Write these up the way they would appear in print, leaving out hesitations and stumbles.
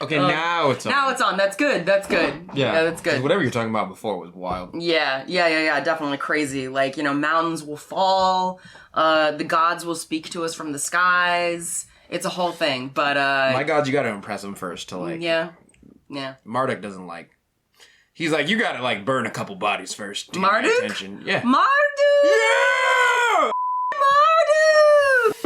Okay, now it's on. Now it's on. That's good. That's good. Yeah, that's good. Whatever you were talking about before was wild. Yeah. Definitely crazy. Like, mountains will fall. The gods will speak to us from the skies. It's a whole thing. But, my gods, you gotta impress them first to, like... Yeah. Marduk doesn't like... He's like, you gotta, like, burn a couple bodies first to Marduk? get my attention. Yeah. Marduk! Yeah! Marduk!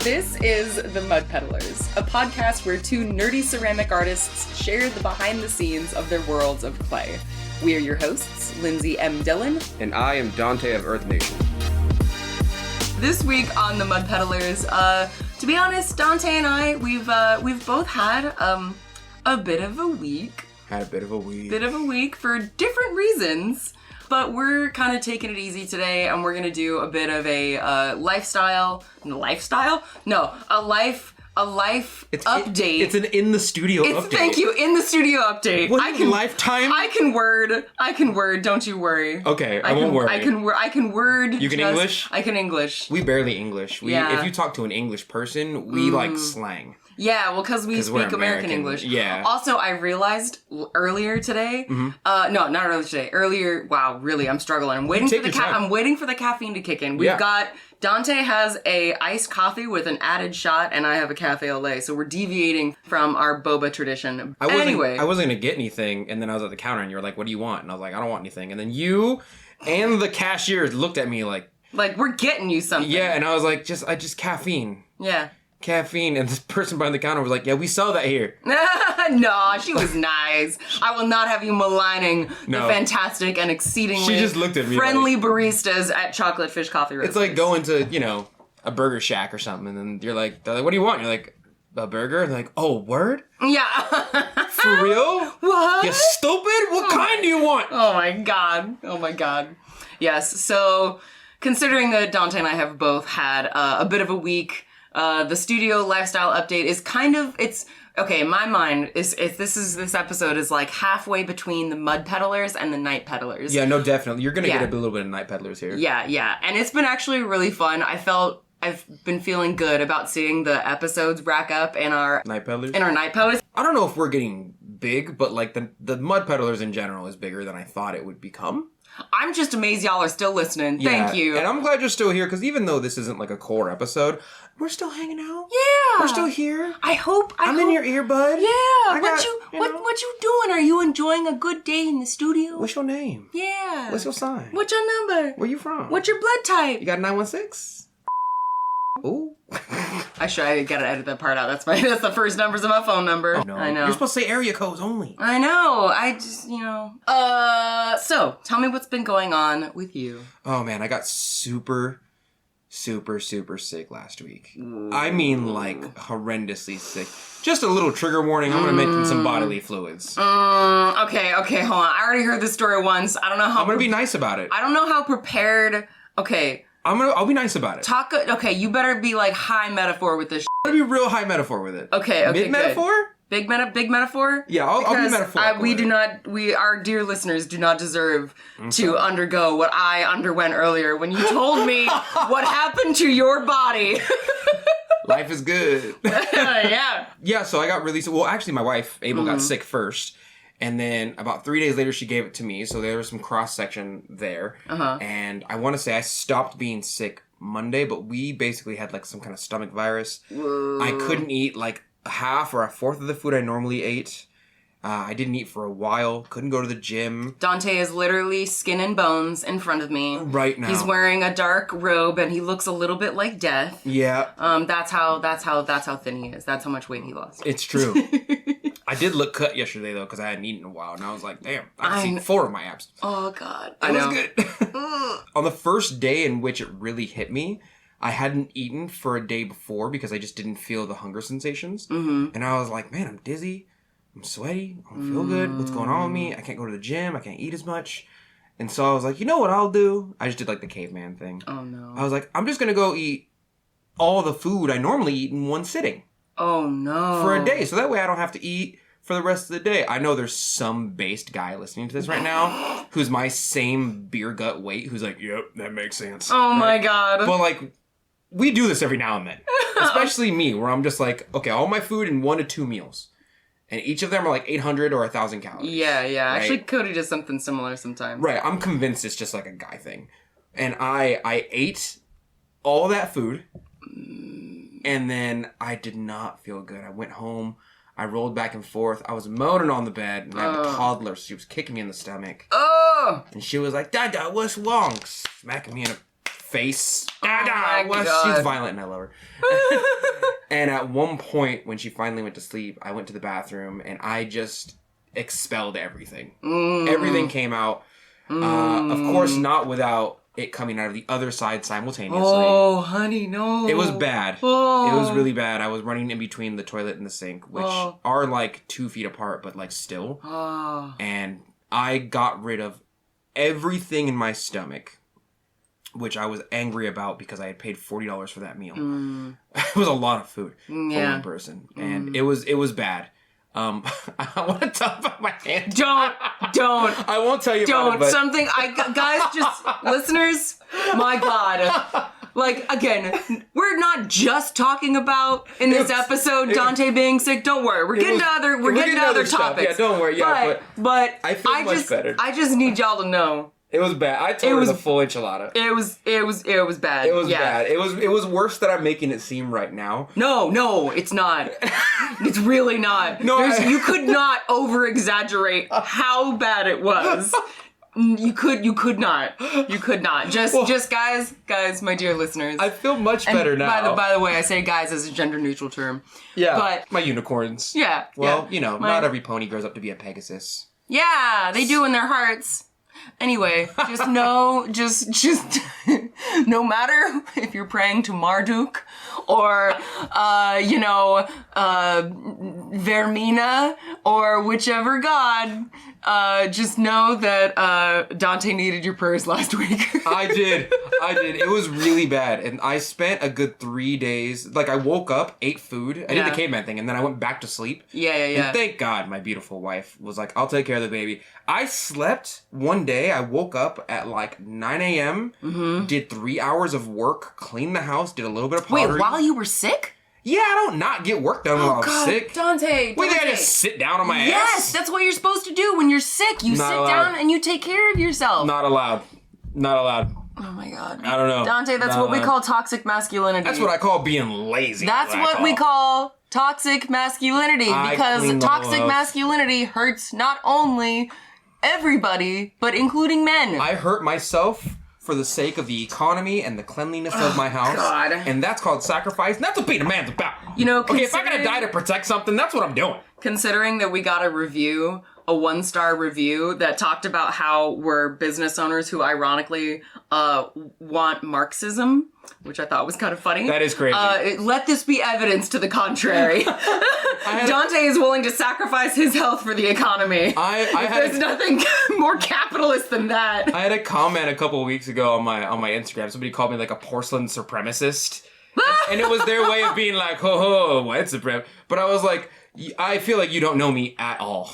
This is the Mud Peddlers, a podcast where two nerdy ceramic artists share the behind the scenes of their worlds of clay. We are your hosts, Lindsey M Dillon. And I am Donte of Earth Nation. This week on the Mud Peddlers, to be honest, Donte and I, we've both had a bit of a week. Had a bit of a week. Bit of a week for different reasons. But we're kind of taking it easy today, and we're going to do a bit of a lifestyle? No, a life update. It's an in the studio update. Thank you, in the studio update. Lifetime? I can word, don't you worry. Okay, I won't worry. I can word. You can English? I can English. We barely English. Yeah. If you talk to an English person, we like slang. Yeah, well, because we speak American English. Yeah. Also, I realized earlier today. No, not earlier today. Earlier. Wow, really, I'm struggling. I'm waiting for the caffeine to kick in. We've got Donte has a iced coffee with an added shot, and I have a cafe au lait. So we're deviating from our boba tradition. I wasn't gonna get anything, and then I was at the counter, and you were like, "What do you want?" And I was like, "I don't want anything." And then you and the cashier looked at me like we're getting you something. Yeah, and I was like, I just caffeine. Yeah. Caffeine, and this person behind the counter was like, "Yeah, we sell that here." No, she was nice. I will not have you maligning the fantastic and exceedingly she just looked at me friendly baristas at Chocolate Fish Coffee Roasters. It's like going to, a burger shack or something, and then they're like, "What do you want?" You're like, "A burger?" And they're like, "Oh, word? Yeah. For real? What? You stupid? What kind do you want?" Oh my god. Yes, so considering that Donte and I have both had a bit of a week, the studio lifestyle update is in my mind, this episode is like halfway between the Mud Peddlers and the Night Peddlers. Yeah, no, definitely. You're gonna get a little bit of Night Peddlers here. Yeah. And it's been actually really fun. I've been feeling good about seeing the episodes rack up in our Night Peddlers. I don't know if we're getting big, but like the Mud Peddlers in general is bigger than I thought it would become. I'm just amazed y'all are still listening. Yeah, Thank you. And I'm glad you're still here, because even though this isn't like a core episode, we're still hanging out. Yeah. We're still here. I'm in your earbud. Yeah. What you doing? Are you enjoying a good day in the studio? What's your name? Yeah. What's your sign? What's your number? Where you from? What's your blood type? You got a 916? Ooh. I gotta edit that part out. That's the first numbers of my phone number. Oh, no. I know. You're supposed to say area codes only. I know. I just, So, tell me what's been going on with you. Oh, man. I got super sick last week. Ooh. I mean, like, horrendously sick. Just a little trigger warning. I'm gonna mention some bodily fluids. Okay, hold on. I already heard this story once. I don't know how... I'm gonna be nice about it. I don't know how prepared... Okay. I'll be nice about it. Okay, you better be like high metaphor with this. I'm gonna be real high metaphor with it. Okay. Mid metaphor? Big metaphor? Yeah, I'll be metaphorical. Our dear listeners do not deserve to undergo what I underwent earlier when you told me what happened to your body. Life is good. Yeah. Yeah, so I got really sick. Well, actually, my wife, Abel, got sick first. And then about 3 days later, she gave it to me. So there was some cross-section there. And I want to say I stopped being sick Monday, but we basically had like some kind of stomach virus. Whoa. I couldn't eat like a half or a fourth of the food I normally ate. I didn't eat for a while. Couldn't go to the gym. Donte is literally skin and bones in front of me. Right now. He's wearing a dark robe and he looks a little bit like death. Yeah. That's how thin he is. That's how much weight he lost. It's true. I did look cut yesterday, though, because I hadn't eaten in a while. And I was like, damn, I've seen 4 of my abs. Oh, God. It was good. On the first day in which it really hit me, I hadn't eaten for a day before because I just didn't feel the hunger sensations. And I was like, man, I'm dizzy. I'm sweaty. I don't feel good. What's going on with me? I can't go to the gym. I can't eat as much. And so I was like, you know what I'll do? I just did like the caveman thing. Oh, no. I was like, I'm just going to go eat all the food I normally eat in one sitting. Oh, no. For a day. So that way I don't have to eat for the rest of the day. I know there's some based guy listening to this right now who's my same beer gut weight who's like, yep, that makes sense. Oh my God. But like, we do this every now and then. Especially me, where I'm just like, okay, all my food in 1 to 2 meals. And each of them are like 800 or 1,000 calories. Yeah. Right? Actually, Cody does something similar sometimes. Right. I'm convinced it's just like a guy thing. And I ate all that food. And then I did not feel good. I went home. I rolled back and forth. I was moaning on the bed. And I have a toddler. So she was kicking me in the stomach. Oh! And she was like, Dada, what's wrong? Smacking me in the face. Dada, she's violent and I love her. And at one point, when she finally went to sleep, I went to the bathroom and I just expelled everything. Everything came out. Of course, not without it coming out of the other side simultaneously. Oh, honey, no. It was bad. Oh. It was really bad. I was running in between the toilet and the sink, which are like 2 feet apart, but like still. Oh. And I got rid of everything in my stomach, which I was angry about because I had paid $40 for that meal. It was a lot of food for one person, and it was bad. I want to talk about my hand. Don't. I won't tell you about it, but... Something, guys, just, listeners, my God. Like, again, we're not just talking about, in this episode, Donte being sick. Don't worry. We're getting to other topics. Yeah, don't worry. Yeah, but I feel much better. I just need y'all to know. It was bad. I told her the full enchilada. It was bad. It was bad. It was worse than I'm making it seem right now. No, it's not. It's really not. No, you could not over exaggerate how bad it was. You could not. Just guys, my dear listeners. I feel much better now. By the way, I say guys as a gender neutral term. Yeah. But my unicorns. Yeah. Well, not every pony grows up to be a Pegasus. Yeah, they do in their hearts. Anyway, just know, just no matter if you're praying to Marduk or, Vermina or whichever god, just know that Donte needed your prayers last week. I did. It was really bad. And I spent a good 3 days. Like, I woke up, ate food. I did the caveman thing, and then I went back to sleep. Yeah. And thank God my beautiful wife was like, I'll take care of the baby. I slept one day. I woke up at like 9 a.m., did 3 hours of work, cleaned the house, did a little bit of pottery. Wait, while you were sick? Yeah, I don't not get work done while I'm sick. Donte. Wait, I just sit down on my ass? Yes, that's what you're supposed to do when you're sick. You sit down and you take care of yourself. Not allowed. Oh my God. I don't know. Donte, that's what we call toxic masculinity. That's what I call being lazy. That's what we call toxic masculinity. Because toxic masculinity hurts not only everybody, but including men. I hurt myself for the sake of the economy and the cleanliness of my house. God. And that's called sacrifice. And that's what being a man's about. Okay, if I gotta die to protect something, that's what I'm doing. Considering that we got a 1-star review that talked about how we're business owners who ironically want Marxism, which I thought was kind of funny. That is crazy. Let this be evidence to the contrary. Donte is willing to sacrifice his health for the economy. There's nothing more capitalist than that. I had a comment a couple of weeks ago on my Instagram. Somebody called me like a porcelain supremacist. and it was their way of being like, ho, white suprem. But I was like, I feel like you don't know me at all.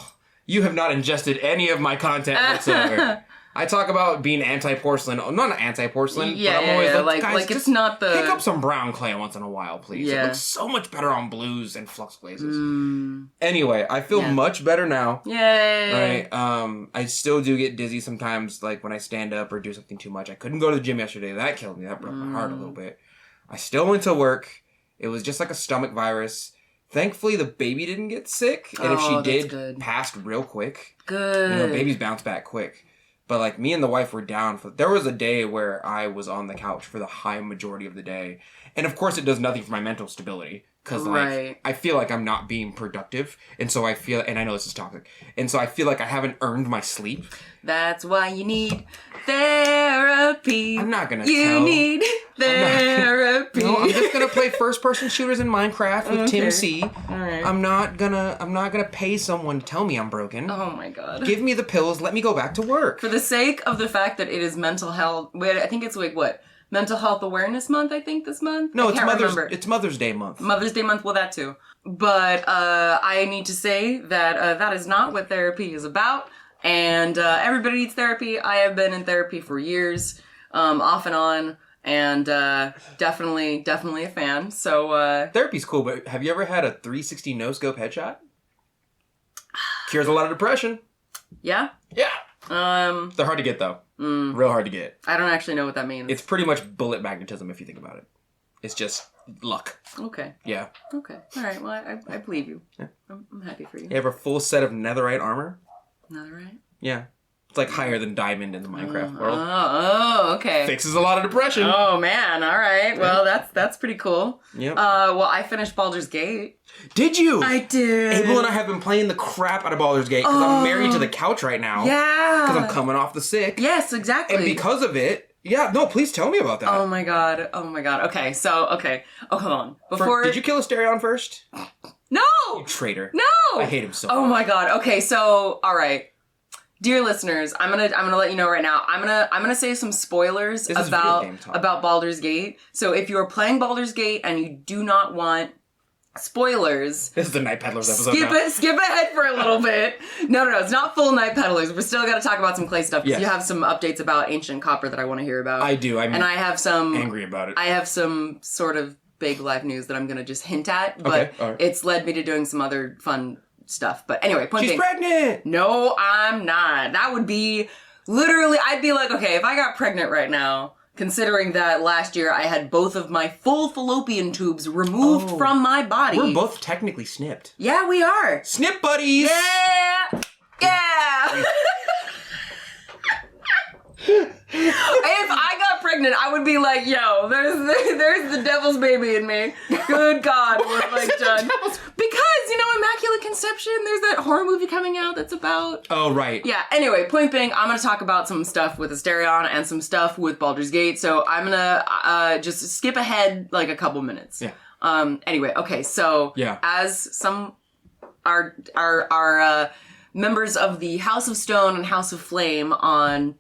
You have not ingested any of my content whatsoever. I talk about being anti-porcelain. I'm not anti-porcelain, but I'm always like, guys, it's not the... pick up some brown clay once in a while, please. Yeah. It looks so much better on blues and flux glazes. Anyway, I feel much better now. Yay! Right? I still do get dizzy sometimes, like when I stand up or do something too much. I couldn't go to the gym yesterday. That killed me. That broke my heart a little bit. I still went to work. It was just like a stomach virus. Thankfully, the baby didn't get sick. And if she did, passed real quick. Good. You know, babies bounce back quick. But, like, me and the wife were down for... There was a day where I was on the couch for the high majority of the day. And, of course, it does nothing for my mental stability. Because, like, I feel like I'm not being productive. And so I feel... And I know this is toxic. And so I feel like I haven't earned my sleep. That's why you need therapy. I'm not gonna You need therapy. I'm just gonna play first-person shooters in Minecraft with Tim C. All right. I'm not gonna pay someone to tell me I'm broken. Oh my god. Give me the pills. Let me go back to work. For the sake of the fact that it is mental health... I think it's like, what? Mental Health Awareness Month, I think, this month. No, I can't remember. It's Mother's Day month. Mother's Day month, well, that too. But I need to say that that is not what therapy is about. And everybody needs therapy. I have been in therapy for years, off and on. And definitely a fan. So therapy's cool, but have you ever had a 360 no-scope headshot? Cures a lot of depression. Yeah? Yeah. They're hard to get, though. Real hard to get. I don't actually know what that means. It's pretty much bullet magnetism, if you think about it. It's just luck. Okay. Yeah. Okay. All right. Well, I believe you. Yeah. I'm happy for you. You have a full set of netherite armor? Netherite? Yeah. It's like higher than diamond in the Minecraft world. Oh, okay. Fixes a lot of depression. Oh, man. All right. Well, that's pretty cool. Yep. Well, I finished Baldur's Gate. Did you? I did. Abel and I have been playing the crap out of Baldur's Gate because I'm married to the couch right now. Yeah. Because I'm coming off the sick. Yes, exactly. And because of it, yeah, no, please tell me about that. Oh my god. Okay, so, okay. Oh, hold on. Before... Did you kill Astarion first? No! You traitor. No! I hate him so much. Oh much. my god. Okay, so, alright. Dear listeners, I'm gonna let you know right now. I'm gonna say some spoilers about Baldur's Gate. So if you are playing Baldur's Gate and you do not want spoilers, this is the Night Peddlers episode. Skip ahead for a little bit. No, it's not full Night Peddlers. We're still got to talk about some clay stuff because you have some updates about ancient copper that I want to hear about. I do. And I have some angry about it. I have some sort of big live news that I'm gonna just hint at, but it's led me to doing some other fun stuff. But anyway, point being, she's pregnant! No, I'm not. That would be literally, I'd be like, okay, if I got pregnant right now, considering that last year I had both of my full fallopian tubes removed from my body. We're both technically snipped. Yeah, we are. Snip buddies! Yeah! Yeah! If I got pregnant, I would be like, yo, there's the devil's baby in me. Good God. We're like done. Because, Immaculate Conception, there's that horror movie coming out that's about... Oh, right. Yeah, anyway, point being, I'm going to talk about some stuff with Astarion and some stuff with Baldur's Gate, so I'm going to just skip ahead like a couple minutes. Yeah. Anyway, okay, so as some are members of the House of Stone and House of Flame on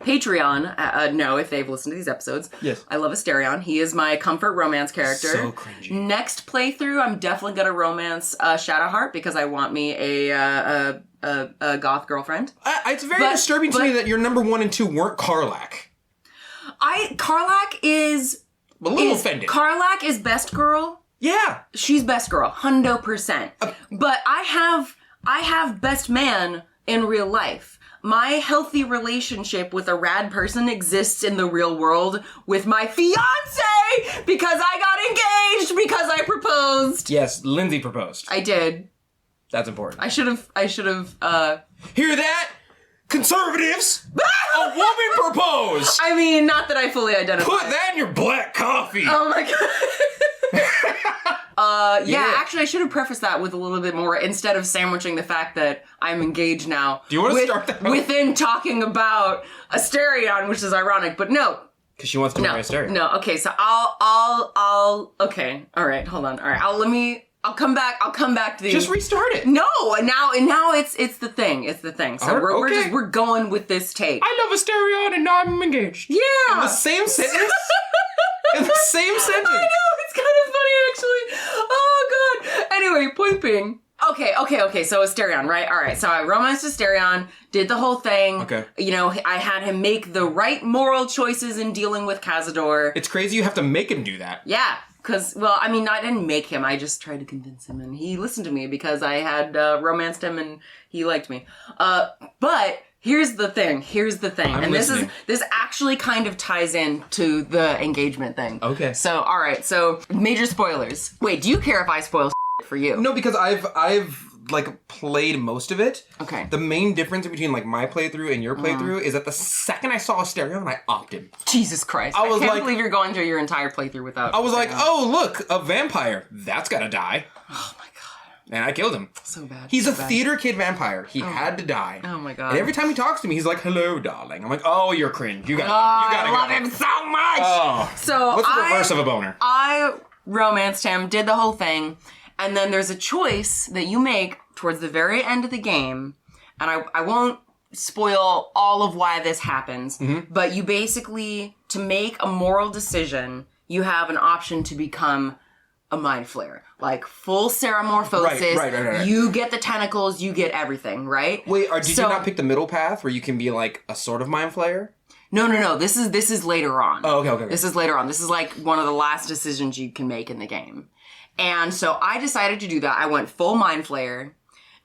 Patreon know if they've listened to these episodes. Yes. I love Astarion. He is my comfort romance character. So cringy. Next playthrough, I'm definitely gonna romance Shadowheart because I want me a goth girlfriend. It's very disturbing to me that your number 1 and 2 weren't Karlach. Karlach is... I'm a little offended. Karlach is best girl. Yeah. She's best girl, 100%. But I have best man in real life. My healthy relationship with a rad person exists in the real world with my fiance because I got engaged because I proposed. Yes, Lindsey proposed. I did. That's important. I should have, Hear that? Conservatives! A woman proposed! I mean, not that I fully identify. Put that in your black coffee! Oh my god. Actually, I should have prefaced that with a little bit more instead of sandwiching the fact that I'm engaged now. Do you want to start that? Within talking about Astarion, which is ironic, but no. Because she wants to marry Astarion. No, okay, so I'll, okay, alright, hold on, alright, I'll come back to the... Just restart it. No, now it's the thing. So we're going with this take. I love Astarion and now I'm engaged. Yeah. In the same sentence? In the same sentence. I know, it's kind of funny actually. Oh god. Anyway, point being. Okay, so Astarion, right? Alright, so I romanced Astarion, did the whole thing. Okay. I had him make the right moral choices in dealing with Cazador. It's crazy you have to make him do that. Yeah. Because, I didn't make him. I just tried to convince him, and he listened to me because I had romanced him, and he liked me. But here's the thing. I'm listening. This actually kind of ties in to the engagement thing. Okay. So, all right. So, major spoilers. Wait, do you care if I spoil for you? No, because I've played most of it. Okay. The main difference between my playthrough and your playthrough is that the second I saw Astarion, I opted. Jesus Christ! I can't believe you're going through your entire playthrough without. I was like, oh look, a vampire. That's gotta die. Oh my god! And I killed him. So bad. He's a theater kid vampire. He had to die. Oh my god! And every time he talks to me, he's like, "Hello, darling." I'm like, "Oh, you're cringe. You gotta I love him so much." Oh. So what's the reverse of a boner? I romanced him, did the whole thing, and then there's a choice that you make towards the very end of the game, and I won't spoil all of why this happens, but you basically to make a moral decision, you have an option to become a mind flayer. Like, full ceramorphosis. Right. You get the tentacles, you get everything, right? Wait, did you not pick the middle path where you can be, like, a sort of mind flayer? No. This is later on. Oh, okay. This is later on. This is, like, one of the last decisions you can make in the game. And so I decided to do that. I went full mind flayer.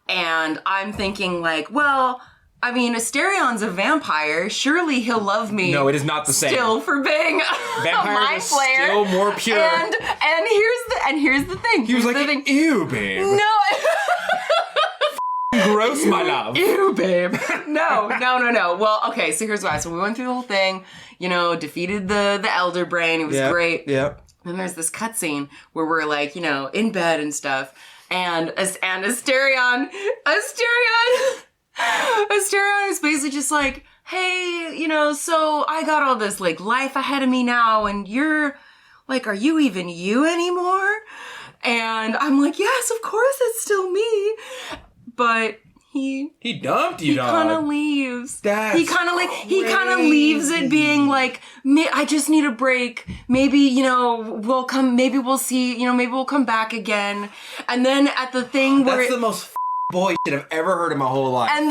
And I'm thinking, like, well, I mean, Astarion's a vampire. Surely he'll love me. No, it is not the same. Still for being Vampires a mind flayer. Still more pure. And here's the thing. He was like, ew, babe. No. Gross, my love. Ew, babe. No. Well, okay, so here's why. So we went through the whole thing, defeated the Elder Brain. It was great. Yeah. Then there's this cutscene where we're like, in bed and stuff. And Astarion is basically just like, hey, so I got all this, like, life ahead of me now, and you're, like, are you even you anymore? And I'm like, yes, of course it's still me. But he dumped you, dog. He kind of leaves. He kind of leaves it being like, I just need a break. Maybe, we'll come, maybe we'll see, maybe we'll come back again. And then at the thing where... That's the most boy shit I've ever heard in my whole life. And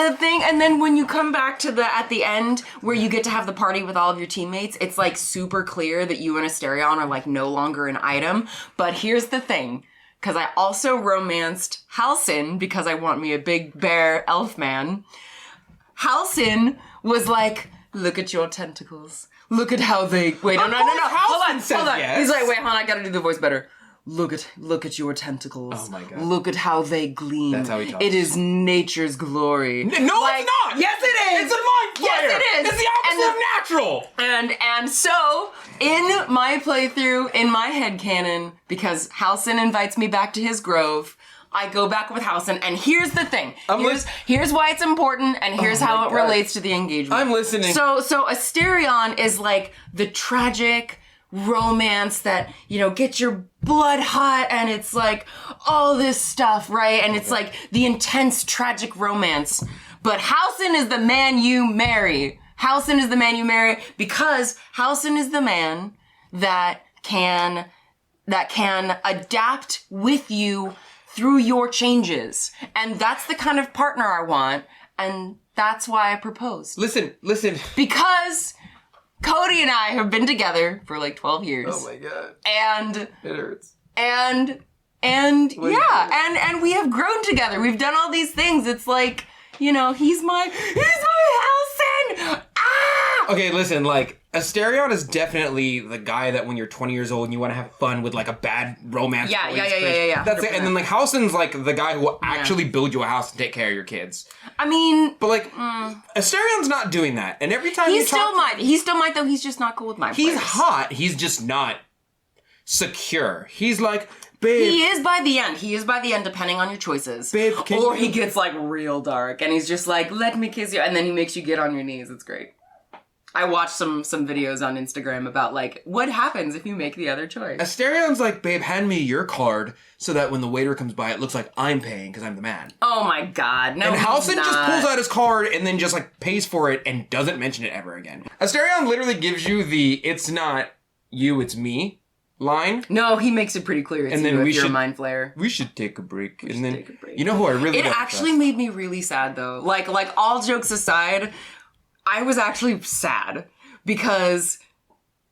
then when you come back to at the end where you get to have the party with all of your teammates, it's like super clear that you and Astarion are like no longer an item. But here's the thing. Because I also romanced Halsin because I want me a big bear elf man. Halsin was like, look at your tentacles. Look at how they... Wait, no. Hold on. Yes. He's like, wait, hold on, I gotta do the voice better. Look at your tentacles. Oh my God. Look at how they gleam. That's how he talks. It is nature's glory. No, it's not! Yes, it is! It's a mind flayer! Yes, it is! It's the opposite of natural! And so, in my playthrough, in my headcanon, because Halsin invites me back to his grove, I go back with Halsin, and here's the thing. Here's why it's important, and here's how it relates to the engagement. I'm listening. So Astarion is like the tragic romance that, gets your blood hot, and it's like all this stuff, right? And it's like the intense tragic romance. But Halsin is the man you marry. Halsin is the man you marry because Halsin is the man that can adapt with you through your changes. And that's the kind of partner I want, and that's why I proposed. Listen. Because Cody and I have been together for like 12 years. Oh my God. And it hurts. And we have grown together. We've done all these things. It's like, he's my Halsin! Ah! Okay, listen, like, Astarion is definitely the guy that when you're 20 years old and you want to have fun with, like, a bad romance. Yeah. That's it. And then, like, Halsin's, like, the guy who will actually build you a house and take care of your kids. I mean... But, like, Astarion's not doing that. And every time He still might, though. He's just not cool with my He's players. hot. He's just not secure. He's like, babe... He is by the end, depending on your choices. Babe, or he gets, like, real dark. And he's just like, let me kiss you. And then he makes you get on your knees. It's great. I watched some videos on Instagram about, like, what happens if you make the other choice. Astarion's like, babe, hand me your card so that when the waiter comes by, it looks like I'm paying because I'm the man. Oh my God. No, and Halsin just pulls out his card and then just, like, pays for it and doesn't mention it ever again. Astarion literally gives you the, it's not you, it's me line. No, he makes it pretty clear it's you if you're a mind flayer. We should take a break. You know who I really It actually made me really sad, though. Like, all jokes aside... I was actually sad because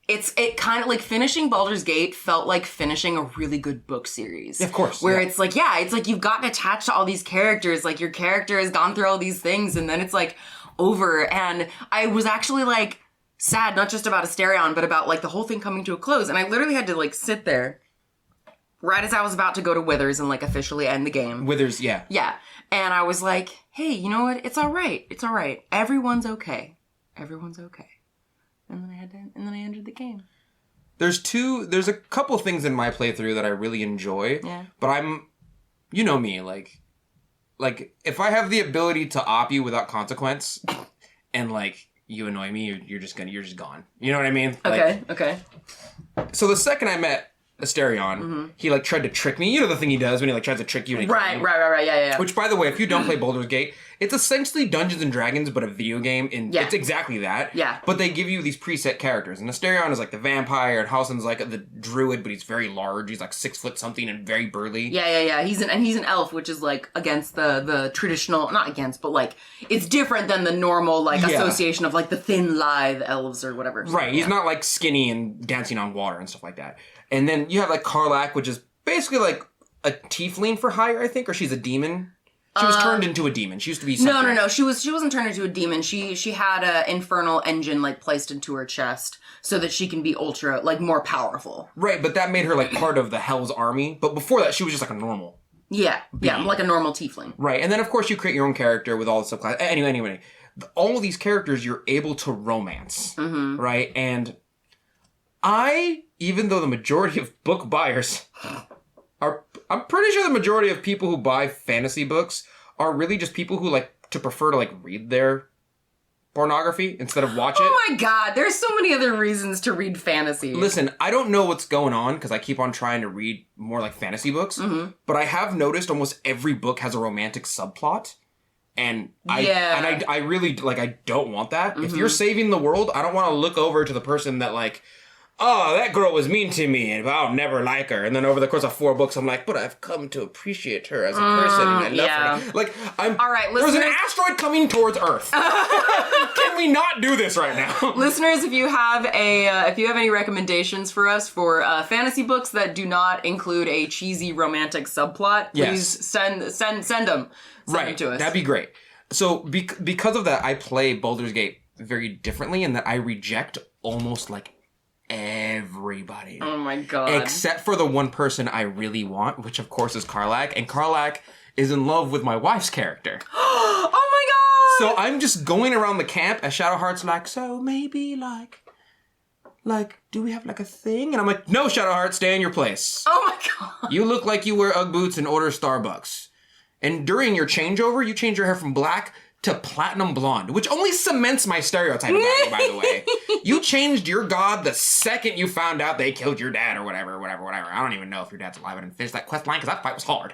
it kind of like finishing Baldur's Gate felt like finishing a really good book series. Of course. Where it's like, it's like you've gotten attached to all these characters. Like your character has gone through all these things and then it's like over. And I was actually like sad, not just about Astarion, but about like the whole thing coming to a close. And I literally had to like sit there right as I was about to go to Withers and like officially end the game. Withers, yeah. Yeah. And I was like, hey, you know what? It's all right. It's all right. Everyone's okay. Everyone's okay. And then I entered the game. There's a couple things in my playthrough that I really enjoy. Yeah. But you know me, like if I have the ability to op you without consequence and like you annoy me, you're just gone. You know what I mean? Okay. So the second I met Astarion, he like tried to trick me. You know the thing he does when he like tries to trick you. Right. Yeah. Which, by the way, if you don't play Baldur's Gate, it's essentially Dungeons and Dragons, but a video game. It's exactly that. Yeah. But they give you these preset characters. And Astarion is like the vampire, and Halsin's like the druid, but he's very large. He's like 6 foot something and very burly. Yeah. He's an elf, which is like against the traditional, not against, but like it's different than the normal like association of like the thin, lithe elves or whatever. Right. He's not like skinny and dancing on water and stuff like that. And then you have like Karlach, which is basically like a tiefling for hire, I think, or she's a demon. She was turned into a demon. She used to be something. No. She wasn't turned into a demon. She had a infernal engine like placed into her chest so that she can be ultra like more powerful. Right, but that made her like part of the Hell's army. But before that, she was just like a normal. Yeah, like a normal tiefling. Right, and then of course you create your own character with all the subclasses. Anyway, all of these characters you're able to romance, right? And even though the majority of book buyers I'm pretty sure the majority of people who buy fantasy books are really just people who like to prefer to like read their pornography instead of watch it. Oh my god, there's so many other reasons to read fantasy. Listen, I don't know what's going on because I keep on trying to read more like fantasy books, but I have noticed almost every book has a romantic subplot. And I really like, I don't want that. If you're saving the world, I don't want to look over to the person that like, oh, that girl was mean to me, and I'll never like her. And then over the course of 4 books, I'm like, but I've come to appreciate her as a person, and I love her. Like, all right, there's an asteroid coming towards Earth. Can we not do this right now? Listeners, if you have any recommendations for us for fantasy books that do not include a cheesy romantic subplot, please send them. Send them to us. That'd be great. So because of that, I play Baldur's Gate very differently in that I reject almost like everybody. Oh my god. Except for the one person I really want, which of course is Karlach. And Karlach is in love with my wife's character. Oh my god! So I'm just going around the camp as Shadowheart's like, so maybe like, do we have like a thing? And I'm like, no, Shadowheart, stay in your place. Oh my god. You look like you wear Ugg boots and order Starbucks. And during your changeover, you change your hair from black to platinum blonde, which only cements my stereotype about you, by the way. You changed your god the second you found out they killed your dad or whatever. I don't even know if your dad's alive. I didn't finish that quest line because that fight was hard.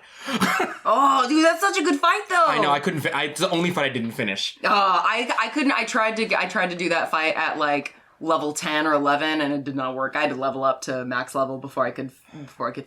Oh, dude, that's such a good fight, though. I know, I couldn't it's the only fight I didn't finish. I couldn't. I tried to do that fight at like level 10 or 11 and it did not work. I had to level up to max level before I could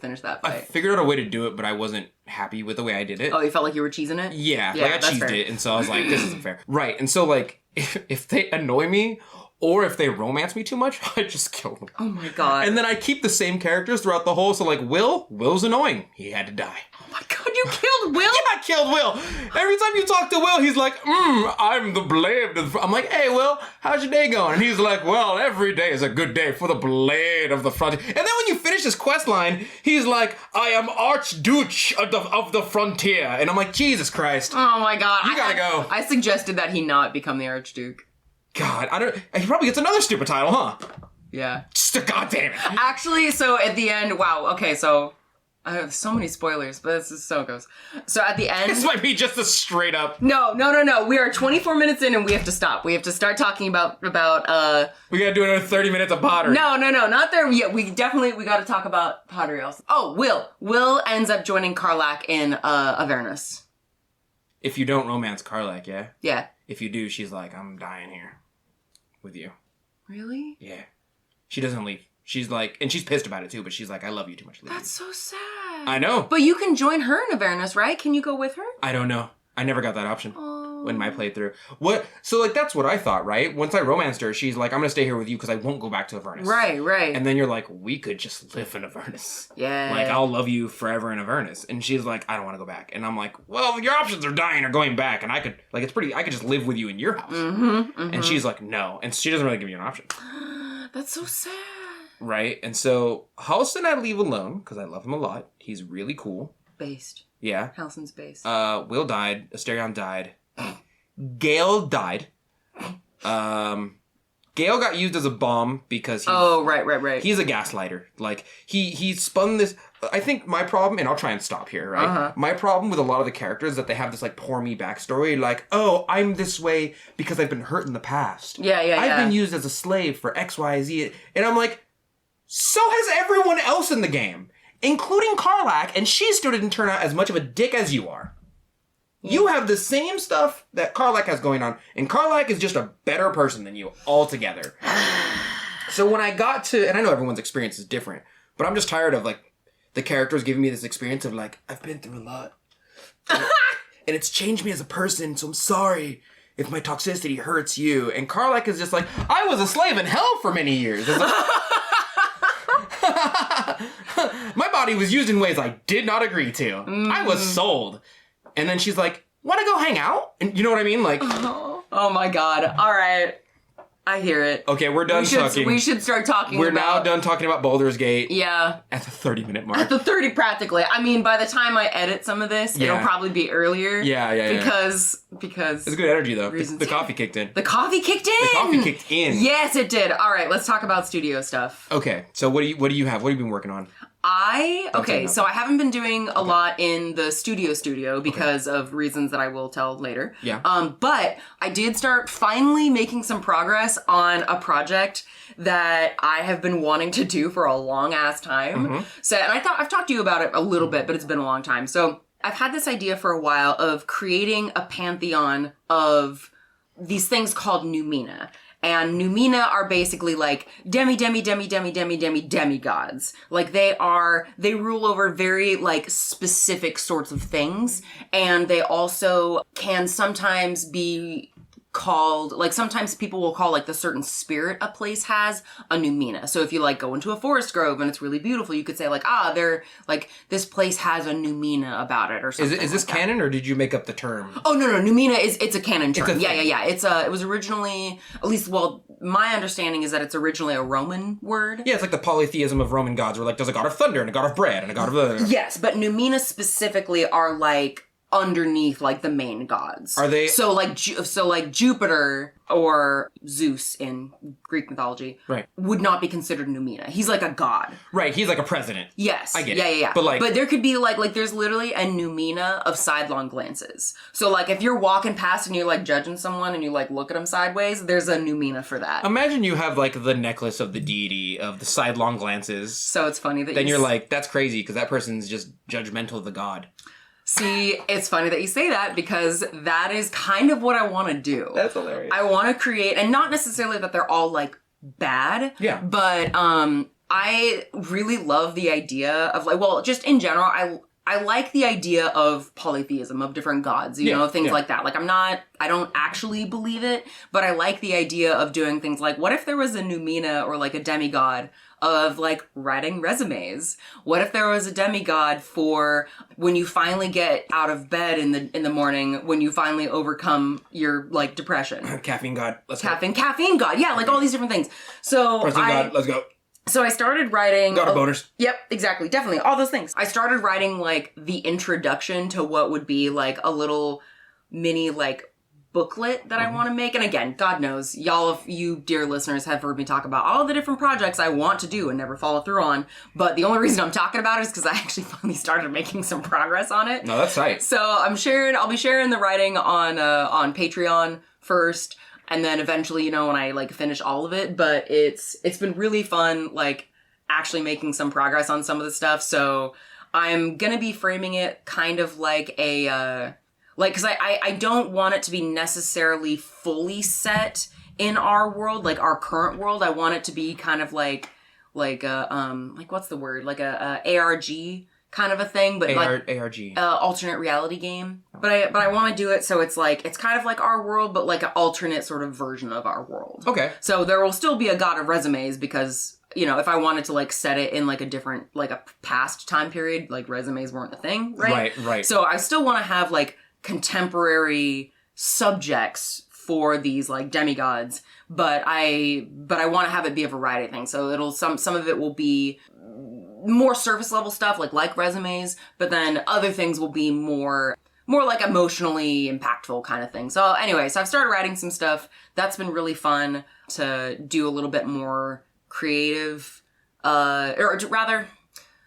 finish that fight. I figured out a way to do it, but I wasn't happy with the way I did it. Oh, you felt like you were cheesing it? Yeah, like I cheesed it, and so I was like, this isn't fair. Right, and so like, if they annoy me, or if they romance me too much, I just kill them. Oh my god. And then I keep the same characters throughout the whole, so like Will's annoying. He had to die. Oh my god, you killed Will? Yeah, I killed Will. Every time you talk to Will, he's like, I'm the blade. I'm like, hey, Will, how's your day going? And he's like, well, every day is a good day for the blade of the frontier. And then when you finish his quest line, he's like, I am Archduke of the frontier. And I'm like, Jesus Christ. Oh my god. You gotta go. I suggested that he not become the Archduke. God, he probably gets another stupid title, huh? Yeah. God damn it. Actually, so at the end, wow, okay, so I have so many spoilers, but this is so it goes. So at the end... This might be just a straight up... No. We are 24 minutes in and we have to stop. We have to start talking about We gotta do another 30 minutes of pottery. No, not there yet. We gotta talk about pottery also. Oh, Will. Will ends up joining Karlach in Avernus. If you don't romance Karlach, yeah? Yeah. If you do, she's like, I'm dying here. With you. Really? Yeah. She doesn't leave. She's like, and she's pissed about it too, but she's like, I love you too much to leave. That's so sad. I know. But you can join her in Avernus, right? Can you go with her? I don't know. I never got that option when my playthrough. What? So like, that's what I thought, right? Once I romanced her, she's like, I'm gonna stay here with you because I won't go back to Avernus. Right. And then you're like, we could just live in Avernus. Yeah. Like, I'll love you forever in Avernus. And she's like, I don't want to go back. And I'm like, well, your options are dying or going back. And I could, like, I could just live with you in your house. And she's like, no. And she doesn't really give you an option. That's so sad. Right? And so, Halsin I leave alone because I love him a lot. He's really cool. Based. Yeah. Halsin's based. Will died. Astarion died. Gale died. Gale got used as a bomb because right. He's a gaslighter. Like, he spun this... I think my problem, and I'll try and stop here, right? My problem with a lot of the characters is that they have this, like, poor me backstory. Like, oh, I'm this way because I've been hurt in the past. Yeah. I've been used as a slave for X, Y, Z. And I'm like, so has everyone else in the game, including Karlach, and she still didn't turn out as much of a dick as you are. You have the same stuff that Carlac has going on, and Carlac is just a better person than you altogether. So when I got to, and I know everyone's experience is different, but I'm just tired of, like, the characters giving me this experience of, like, I've been through a lot. And it's changed me as a person, so I'm sorry if my toxicity hurts you. And Carlac is just like, I was a slave in hell for many years. It's like, my body was used in ways I did not agree to. I was sold. And then she's like, want to go hang out? And you know what I mean? Like, oh my God. All right. I hear it. Okay, we're done talking. We should start talking We're now done talking about Baldur's Gate. Yeah. At the 30-minute mark. At the 30, practically. I mean, by the time I edit some of this, it'll probably be earlier. Yeah. Because... It's good energy, though. The coffee kicked in. The coffee kicked in? The coffee kicked in. Yes, it did. All right, let's talk about studio stuff. Okay, so what do you have? What have you been working on? So I haven't been doing a lot in the studio because of reasons that I will tell later. Yeah. But I did start finally making some progress on a project that I have been wanting to do for a long ass time. So, and I've talked to you about it a little bit, but it's been a long time. So I've had this idea for a while of creating a pantheon of these things called Numina. And Numina are basically like demigods. Like they rule over very like specific sorts of things. And they also can sometimes be called, like sometimes people will call like the certain spirit a place has a Numina. So if you like go into a forest grove and it's really beautiful, you could say like, they're like, this place has a Numina about it or something. Is this like canon or did you make up the term? Oh, no. Numina it's a canon term. Yeah. It was originally, at least, well, my understanding is that it's originally a Roman word. Yeah, it's like the polytheism of Roman gods where like there's a god of thunder and a god of bread and a god of... Yes, but Numina specifically are like underneath like the main gods. Are they so like Jupiter or Zeus in Greek mythology would not be considered Numina. He's like a god. Right, he's like a president. Yes. I get it. Yeah. But there could be like there's literally a Numina of sidelong glances. So like if you're walking past and you're like judging someone and you like look at them sideways, there's a Numina for that. Imagine you have like the necklace of the deity of the sidelong glances. So it's funny that then you're like, that's crazy because that person's just judgmental of the god. See, it's funny that you say that because that is kind of what I want to do. That's hilarious. I want to create, and not necessarily that they're all like bad. Yeah. But I really love the idea of like, well, just in general, I like the idea of polytheism, of different gods, you know, things like that. Like I don't actually believe it, but I like the idea of doing things like, what if there was a Numina or like a demigod of like writing resumes? What if there was a demigod for when you finally get out of bed in the morning, when you finally overcome your like depression? Caffeine god. Let's go. Caffeine god. Yeah, like all these different things. So god. Let's go. So I started writing... God of boners. Yep, exactly. Definitely. All those things. I started writing, like, the introduction to what would be, like, a little mini, like, booklet that I want to make. And again, God knows, you dear listeners have heard me talk about all the different projects I want to do and never follow through on. But the only reason I'm talking about it is because I actually finally started making some progress on it. No, that's right. So I'll be sharing the writing on Patreon first. And then eventually, you know, when I like finish all of it, but it's been really fun, like actually making some progress on some of the stuff. So I'm going to be framing it kind of like a, cause I don't want it to be necessarily fully set in our world, like our current world. I want it to be kind of like what's the word? Like a ARG kind of a thing, but ARG. Alternate reality game. But I want to do it so it's kind of like our world, but like an alternate sort of version of our world. Okay. So there will still be a god of resumes because, you know, if I wanted to like set it in like a different, like a past time period, like resumes weren't a thing, right? Right. So I still want to have like contemporary subjects for these like demigods, but I want to have it be a variety of things. So it'll some of it will be more surface level stuff like resumes, but then other things will be more like emotionally impactful kind of thing. So anyway, so I've started writing some stuff. That's been really fun to do a little bit more creative, or rather,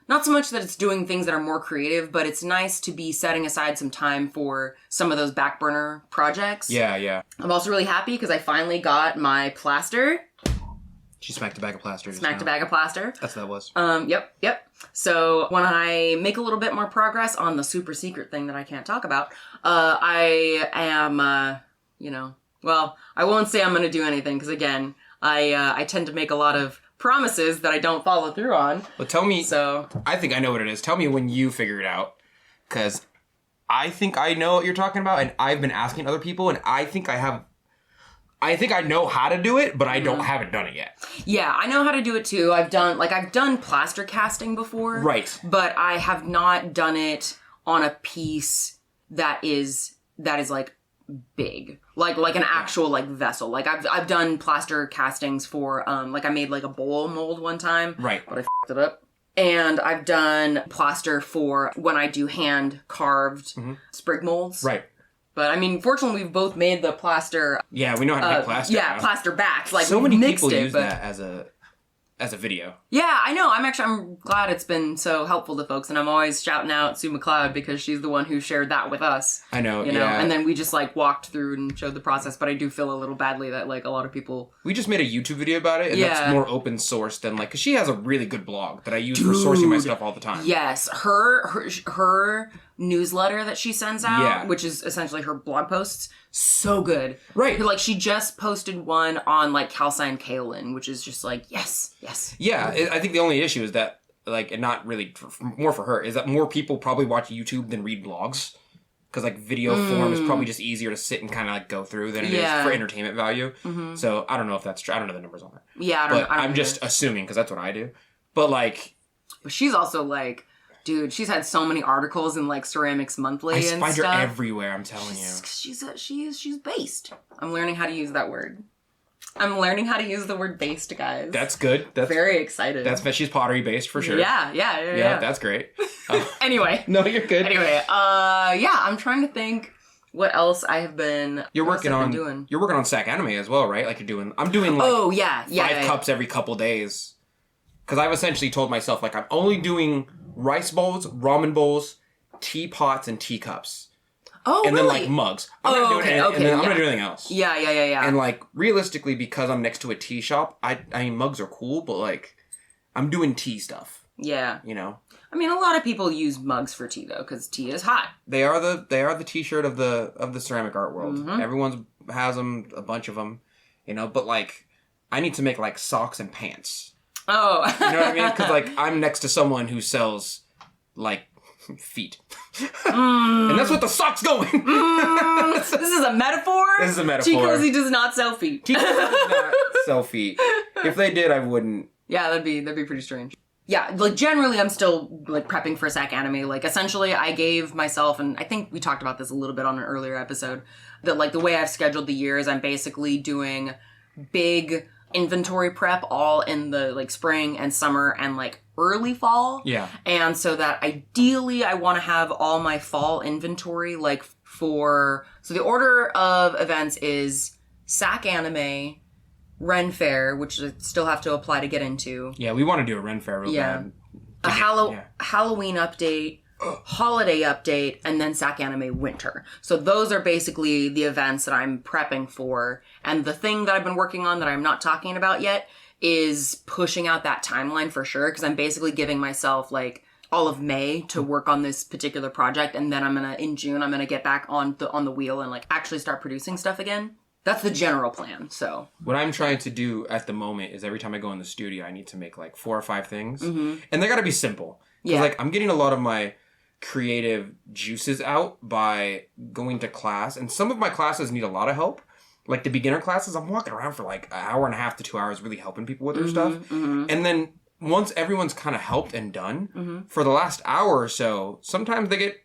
not so much that it's doing things that are more creative, but it's nice to be setting aside some time for some of those back burner projects. Yeah. I'm also really happy because I finally got my plaster. She smacked a bag of plaster. Smacked a bag of plaster. That's what that was. Yep. So when I make a little bit more progress on the super secret thing that I can't talk about, I am, well, I won't say I'm going to do anything because, again, I tend to make a lot of promises that I don't follow through on. Well, tell me. So I think I know what it is. Tell me when you figure it out, because I think I know what you're talking about, and I've been asking other people, and I think I know how to do it, but I haven't done it yet. Yeah, I know how to do it too. I've done plaster casting before. Right. But I have not done it on a piece that is like big. Like an actual like vessel. Like I've done plaster castings for like I made like a bowl mold one time. Right. But I f***ed it up. And I've done plaster for when I do hand carved sprig molds. Right. But I mean, fortunately, we've both made the plaster. Yeah, we know how to make plaster. Yeah, plaster backs. Like so many mixed people it, use that as a video. Yeah, I know. I'm glad it's been so helpful to folks, and I'm always shouting out Sue McLeod because she's the one who shared that with us. I know, And then we just like walked through and showed the process. But I do feel a little badly that like a lot of people. We just made a YouTube video about it, and that's more open source than like, because she has a really good blog that I use for sourcing my stuff all the time. Yes, her newsletter that she sends out, which is essentially her blog posts, so good. Right. Like she just posted one on like calcined kaolin, which is just like yes. Yeah, I think the only issue is that like, and not really more for her, is that more people probably watch YouTube than read blogs. Because like video form is probably just easier to sit and kind of like go through than it is for entertainment value. So I don't know if that's true. I don't know the numbers on that. Yeah, I'm just assuming because that's what I do. But she's also like, dude, she's had so many articles in like Ceramics Monthly and stuff. I find her everywhere. I'm telling you. She's based. I'm learning how to use that word. I'm learning how to use the word based, guys. That's good. That's very excited. She's pottery based for sure. Yeah. That's great. Anyway. No, you're good. Anyway, I'm trying to think what else I have been. You're working on Sac Anime as well, right? Like I'm doing like 5 cups every couple days. Because I've essentially told myself like I'm only doing rice bowls, ramen bowls, teapots, and teacups. Oh, and really? then like mugs. I'm not doing anything else. Yeah. And like realistically, because I'm next to a tea shop, I mean mugs are cool, but like I'm doing tea stuff. Yeah. You know. I mean, a lot of people use mugs for tea though, because tea is hot. They are the T-shirt of the ceramic art world. Everyone has them, a bunch of them, you know. But like, I need to make like socks and pants. Oh. You know what I mean? Because like I'm next to someone who sells like feet. And that's what the sock's going. This is a metaphor? This is a metaphor. T-Cozy does not sell feet. T-Cozy does not sell feet. If they did, I wouldn't. Yeah, that'd be pretty strange. Yeah, like generally I'm still like prepping for Sac Anime. Like essentially I gave myself, and I think we talked about this a little bit on an earlier episode, that like the way I've scheduled the year is I'm basically doing big inventory prep all in the like spring and summer and like early fall. Yeah. And so that ideally I want to have all my fall inventory like so the order of events is Sac Anime, Ren Fair, which I still have to apply to get into. Yeah, we want to do a Ren Fair real bad. A Halloween update, holiday update, and then Sac Anime Winter. So those are basically the events that I'm prepping for. And the thing that I've been working on that I'm not talking about yet is pushing out that timeline for sure, because I'm basically giving myself like all of May to work on this particular project, and then in June I'm gonna get back on the wheel and like actually start producing stuff again. That's the general plan. So what I'm trying to do at the moment is every time I go in the studio, I need to make like 4 or 5 things, and they got to be simple. Because like I'm getting a lot of my creative juices out by going to class, and some of my classes need a lot of help. Like the beginner classes, I'm walking around for like an hour and a half to 2 hours really helping people with their stuff. And then once everyone's kind of helped and done, for the last hour or so, sometimes they get,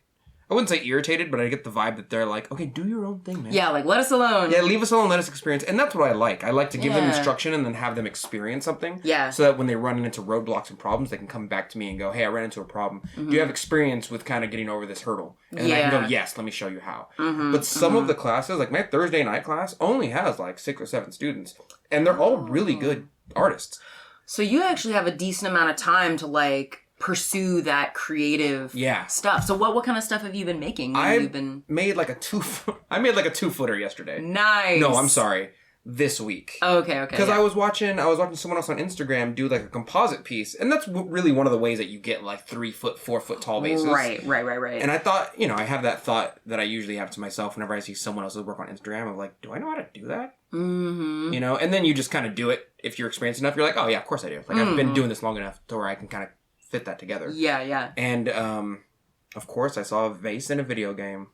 I wouldn't say irritated, but I get the vibe that they're like, okay, do your own thing, man. Yeah, like, let us alone. Yeah, leave us alone, let us experience. And that's what I like. I like to give them instruction and then have them experience something. Yeah. So that when they run into roadblocks and problems, they can come back to me and go, hey, I ran into a problem. Do you have experience with kind of getting over this hurdle? And I can go, yes, let me show you how. But some of the classes, like my Thursday night class, only has like 6 or 7 students. And they're all really good artists. So you actually have a decent amount of time to like pursue that creative stuff. So what kind of stuff have you been making? I made like a 2-footer yesterday. Nice. No, I'm sorry. this week. Oh, okay. Because I was watching someone else on Instagram do like a composite piece, and that's really one of the ways that you get like 3 foot, 4 foot tall vases. Right. And I thought, I have that thought that I usually have to myself whenever I see someone else's work on Instagram. I'm like, do I know how to do that? Mm-hmm. And then you just kind of do it. If you're experienced enough, you're like, oh yeah, of course I do. Like I've been doing this long enough to where I can kind of fit that together. Yeah. And of course, I saw a vase in a video game.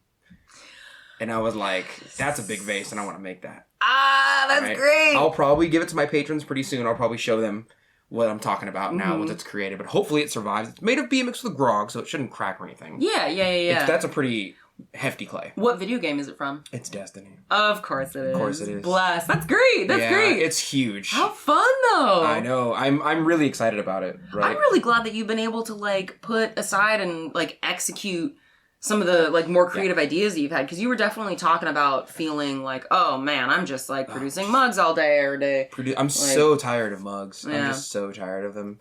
And I was like, that's a big vase, and I want to make that. That's great. I'll probably give it to my patrons pretty soon. I'll probably show them what I'm talking about now once it's created. But hopefully it survives. It's made of BMX with grog, so it shouldn't crack or anything. Yeah. That's a pretty hefty clay. What video game is it from? It's Destiny. Of course it is. Of course it is. Bless. That's great. That's great. It's huge. How fun, though. I know. I'm really excited about it. Right? I'm really glad that you've been able to, like, put aside and, like, execute some of the, like, more creative ideas that you've had. Because you were definitely talking about feeling like, oh, man, I'm just, like, producing mugs all day, every day. I'm so tired of mugs. Yeah. I'm just so tired of them.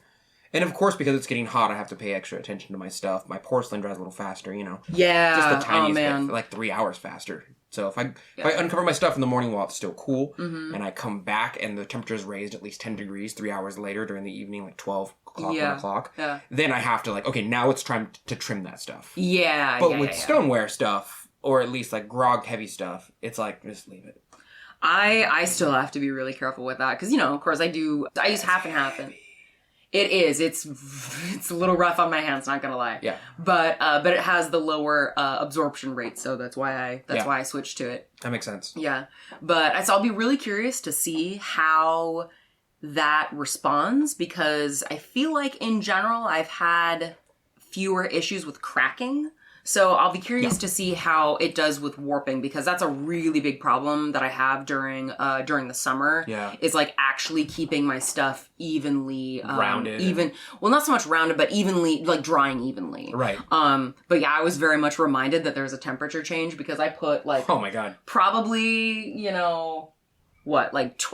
And, of course, because it's getting hot, I have to pay extra attention to my stuff. My porcelain dries a little faster, Yeah. Just the tiniest bit, like 3 hours faster. So if I uncover my stuff in the morning while it's still cool, and I come back and the temperature is raised at least 10 degrees 3 hours later during the evening, like 12 o'clock, 1 o'clock, then I have to okay, now it's time to trim that stuff. Yeah, But with stoneware stuff, or at least like grogged heavy stuff, it's like, just leave it. I still have to be really careful with that, because, of course I use half and half. And it is. It's a little rough on my hands, not gonna lie. Yeah. But it has the lower absorption rate, so that's why I switched to it. That makes sense. Yeah. But so I'll be really curious to see how that responds, because I feel like in general I've had fewer issues with cracking. So I'll be curious to see how it does with warping, because that's a really big problem that I have during the summer. Yeah. Is like actually keeping my stuff evenly rounded. Well, not so much rounded, but evenly, like drying evenly. Right. But yeah, I was very much reminded that there's a temperature change, because I put like, oh my God, probably,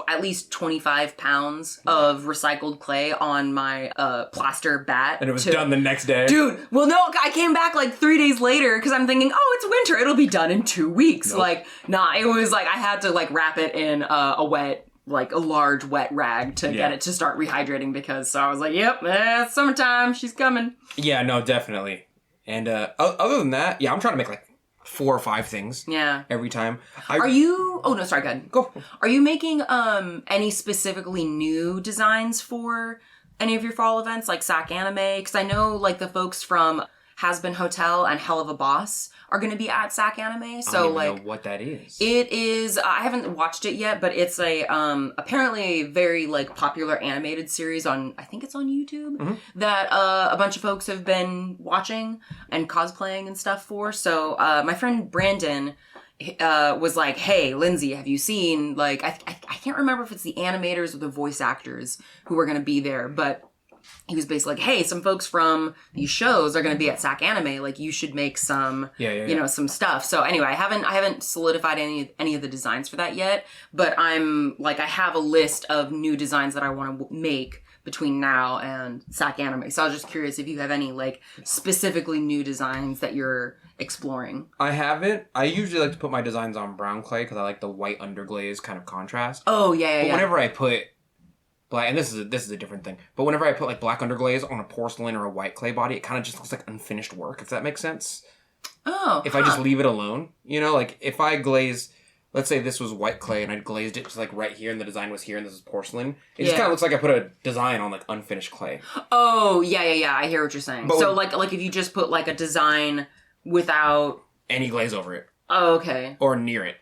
at least 25 pounds of recycled clay on my plaster bat. And it was done the next day. Dude, well, no, I came back like 3 days later because I'm thinking, oh, it's winter. It'll be done in 2 weeks. Nope. It was like I had to like wrap it in a large wet rag to get it to start rehydrating, because so I was like, yep, it's summertime. She's coming. Yeah, no, definitely. And other than that, I'm trying to make like 4 or 5 things. Yeah. Every time. Are you... Oh, no, sorry, go ahead. Go. Are you making any specifically new designs for any of your fall events, like SAC Anime? Because I know, like, the folks from Has Been Hotel and Hell of a Boss are going to be at SAC Anime. So, I don't even know what that is. It is... I haven't watched it yet, but it's a apparently a very, like, popular animated series on... I think it's on YouTube, that a bunch of folks have been watching and cosplaying and stuff for. So, my friend Brandon was like, hey, Lindsey, have you seen... Like, I can't remember if it's the animators or the voice actors who are going to be there, but... He was basically like, hey, some folks from these shows are going to be at SAC Anime. Like, you should make some, some stuff. So anyway, I haven't solidified any of the designs for that yet. But I'm like, I have a list of new designs that I want to make between now and SAC Anime. So I was just curious if you have any like specifically new designs that you're exploring. I haven't. I usually like to put my designs on brown clay because I like the white underglaze kind of contrast. Oh yeah. But whenever I put black, and this is a different thing, but whenever I put like black underglaze on a porcelain or a white clay body, it kind of just looks like unfinished work, if that makes sense. Oh. If I just leave it alone, like if I glaze, let's say this was white clay and I glazed it just like right here and the design was here and this is porcelain, it just kind of looks like I put a design on like unfinished clay. Oh, yeah. I hear what you're saying. But so like if you just put like a design without any glaze over it. Oh, okay. Or near it.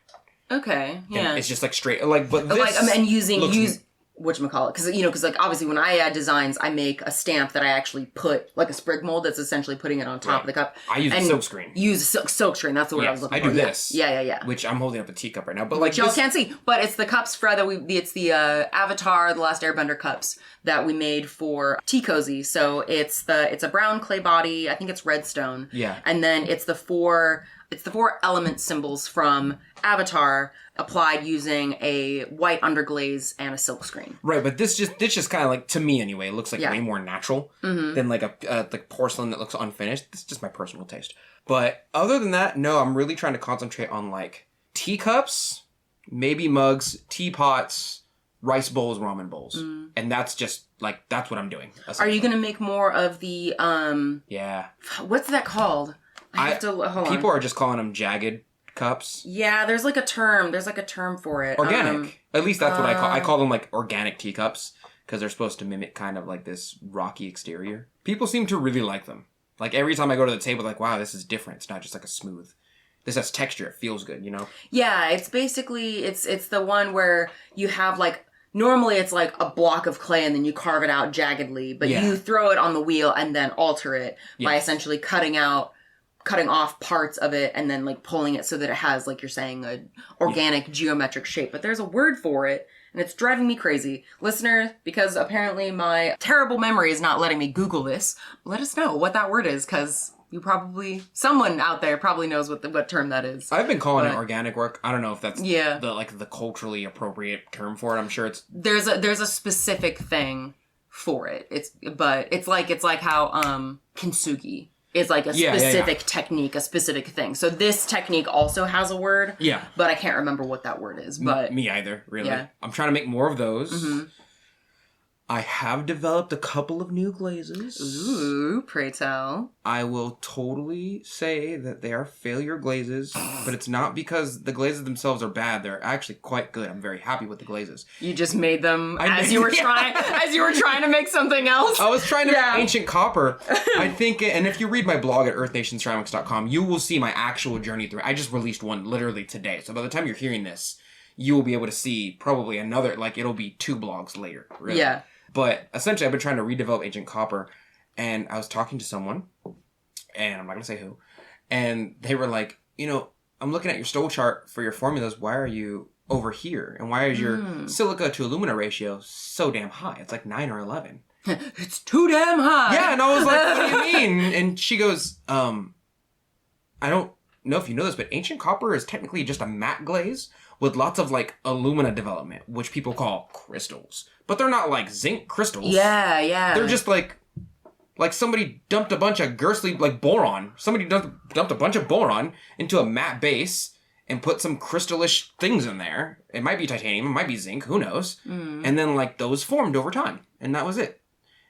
Okay. Yeah. And it's just like straight, like, but this and use whatchamacallit, because like obviously when I add designs, I make a stamp that I actually put like a sprig mold that's essentially putting it on top of the cup. I use a silk screen. Silk screen. That's the word I was looking for. I do this. Yeah. Which I'm holding up a teacup right now, but which y'all can't see. But it's the cups for it's the Avatar: The Last Airbender cups that we made for Tea Cozy. So it's a brown clay body. I think it's redstone. Yeah. And then it's the four element symbols from Avatar applied using a white underglaze and a silk screen. Right, but this just kind of like, to me anyway, it looks like way more natural than like a like porcelain that looks unfinished. This is just my personal taste. But other than that, no, I'm really trying to concentrate on like teacups maybe mugs, teapots, rice bowls, ramen bowls. And that's just, like, that's what I'm doing. Are you going to make more of the, Yeah. What's that called? I have to, hold People on. are just calling them jagged cups. Yeah, there's like a term. There's like a term for it. Organic. At least that's what I call them, like, organic teacups. Because they're supposed to mimic kind of like this rocky exterior. People seem to really like them. Like, every time I go to the table, like, wow, this is different. It's not just like a smooth. This has texture. It feels good, you know? Yeah, it's basically, it's the one where you have like, normally it's like a block of clay and then you carve it out jaggedly, but you throw it on the wheel and then alter it by essentially cutting off parts of it and then like pulling it so that it has, like you're saying, a organic geometric shape. But there's a word for it and it's driving me crazy. Listener, because apparently my terrible memory is not letting me Google this, let us know what that word is, because someone out there probably knows what term that is. I've been calling it organic work. I don't know if that's the culturally appropriate term for it. I'm sure it's... There's a specific thing for it. It's like how kintsugi is like a specific technique, a specific thing. So this technique also has a word. Yeah. But I can't remember what that word is. But me either, really. Yeah. I'm trying to make more of those. Mm-hmm. I have developed a couple of new glazes. Ooh, pray tell. I will totally say that they are failure glazes, but it's not because the glazes themselves are bad. They're actually quite good. I'm very happy with the glazes. You just made them as you were trying to make something else. I was trying to make ancient copper. I think, and if you read my blog at earthnationceramics.com, you will see my actual journey through it. I just released one literally today. So by the time you're hearing this, you will be able to see probably another, like it'll be 2 blogs later. Really. Yeah. But essentially, I've been trying to redevelop ancient copper, and I was talking to someone, and I'm not going to say who, and they were like, I'm looking at your stole chart for your formulas. Why are you over here? And why is your silica to alumina ratio so damn high? It's like 9 or 11. It's too damn high. Yeah, and I was like, what do you mean? And she goes, I don't know if you know this, but ancient copper is technically just a matte glaze with lots of, like, alumina development, which people call crystals. But they're not, like, zinc crystals. Yeah, yeah. They're just, like somebody dumped a bunch of Gerstley, like, boron. Somebody dumped a bunch of boron into a matte base and put some crystallish things in there. It might be titanium, it might be zinc, who knows? And then, like, those formed over time. And that was it.